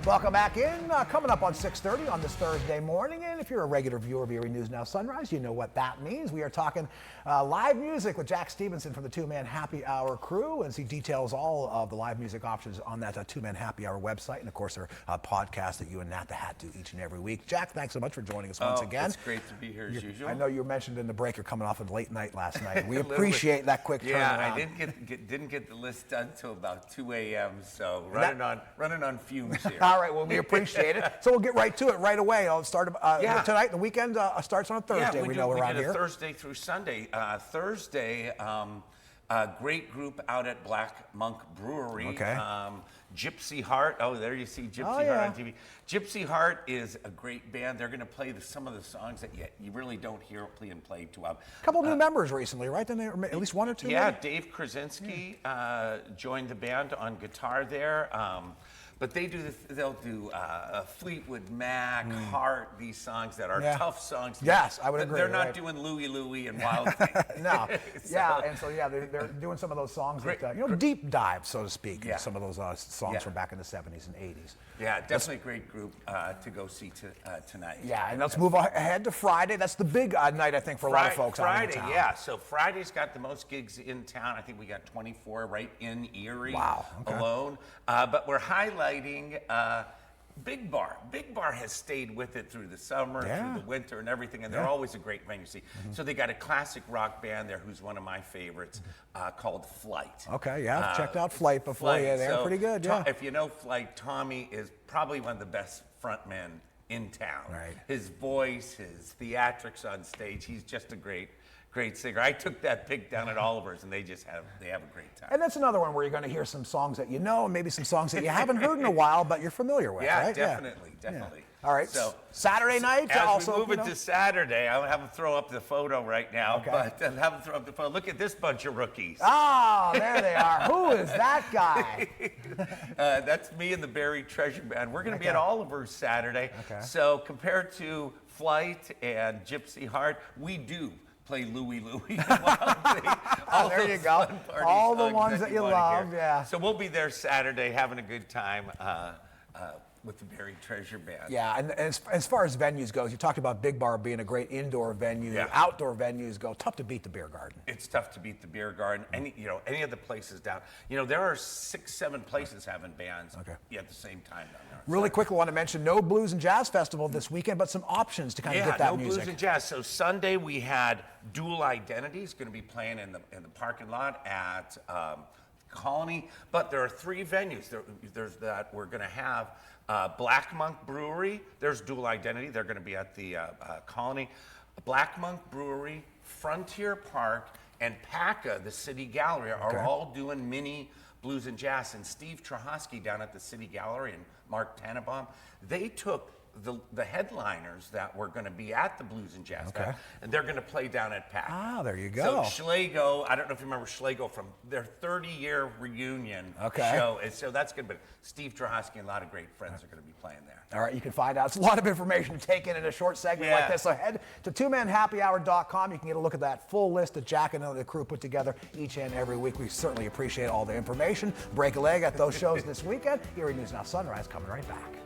Welcome back in. Coming up on 6:30 on this Thursday morning. And if you're a regular viewer of Erie News Now Sunrise, you know what that means. We are talking live music with Jack Stevenson from the Two-Man Happy Hour crew. As he details all of the live music options on that Two-Man Happy Hour website. And, of course, our podcast that you and Nat the Hat do each and every week. Jack, thanks so much for joining us once again. It's great to be here as usual. I know you mentioned in the break you're coming off a late night last night. We appreciate that quick turnaround. Yeah, I didn't get the list done until about 2 a.m., so running on fumes here. All right, well, we appreciate it. So we'll get right to it right away. I'll start tonight. The weekend starts on a Thursday. Yeah, we know around do here. Thursday through Sunday. Thursday, a great group out at Black Monk Brewery. Okay. Gypsy Heart. Oh, there you see Gypsy Heart on TV. Gypsy Heart is a great band. They're going to play some of the songs that you really don't hear being played too often. A couple new members recently, right? Then at least one or two. Yeah, maybe? Dave Krasinski joined the band on guitar there. But they'll do Fleetwood Mac, Heart, these songs that are tough songs. Yes, I would agree. They're not doing Louie Louie and Wild Thing. No. They're doing some of those songs that, deep dive, so to speak, in some of those songs from back in the 70s and 80s. Yeah, definitely a great group to go see tonight. Yeah, and let's move ahead to Friday. That's the big night, I think, for a lot of folks out in town. Yeah. So Friday's got the most gigs in town. I think we got 24 right in Erie alone. But we're highlighting Big Bar. Big Bar has stayed with it through the summer, through the winter and everything, and they're always a great venue to see. So they got a classic rock band there who's one of my favorites called Flight. Okay, I've checked out Flight before. Yeah, they're pretty good, If you know Flight, Tommy is probably one of the best frontmen in town. Right. His voice, his theatrics on stage, he's just a great singer. I took that pick down at Oliver's, and they have a great time. And that's another one where you're going to hear some songs that you know, and maybe some songs that you haven't heard in a while, but you're familiar with, right? Definitely. Yeah. All right. So Saturday night. As we move into Saturday, I'll have them throw up the photo right now. But I'll have them throw up the photo. Look at this bunch of rookies. Oh, there they are. Who is that guy? That's me and the Buried Treasure Band. We're going to be at Oliver's Saturday. Okay. So compared to Flight and Gypsy Heart, we do play Louie Louie. There you go. All the ones that you love, So we'll be there Saturday having a good time with the Buried Treasure Band. Yeah, and as far as venues goes, you talked about Big Bar being a great indoor venue. Yeah. Outdoor venues go tough to beat the Beer Garden. It's tough to beat the Beer Garden. Any of the places down. There are 6, 7 places having bands at the same time down there. Really quickly, I want to mention no Blues and Jazz Festival this weekend, but some options to kind of get that music. Yeah, no Blues and Jazz. So Sunday we had Dual Identities going to be playing in the parking lot at Colony, but there are 3 venues. There's that we're going to have. Black Monk Brewery, there's Dual Identity. They're going to be at the Colony. Black Monk Brewery, Frontier Park, and PACA, the City Gallery, are all doing mini Blues and Jazz. And Steve Trahosky down at the City Gallery and Mark Tannenbaum, they took the headliners that were going to be at the Blues and Jazz Fest, and they're going to play down at PAC. Ah, there you go. So Schlegel, I don't know if you remember Schlegel from their 30-year reunion show. And so that's good. But Steve Trahosky and a lot of great friends are going to be playing there. All right, you can find out. It's a lot of information to take in a short segment like this. So head to twomanhappyhour.com. You can get a look at that full list that Jack and the crew put together each and every week. We certainly appreciate all the information. Break a leg at those shows this weekend. Erie News Now Sunrise coming right back.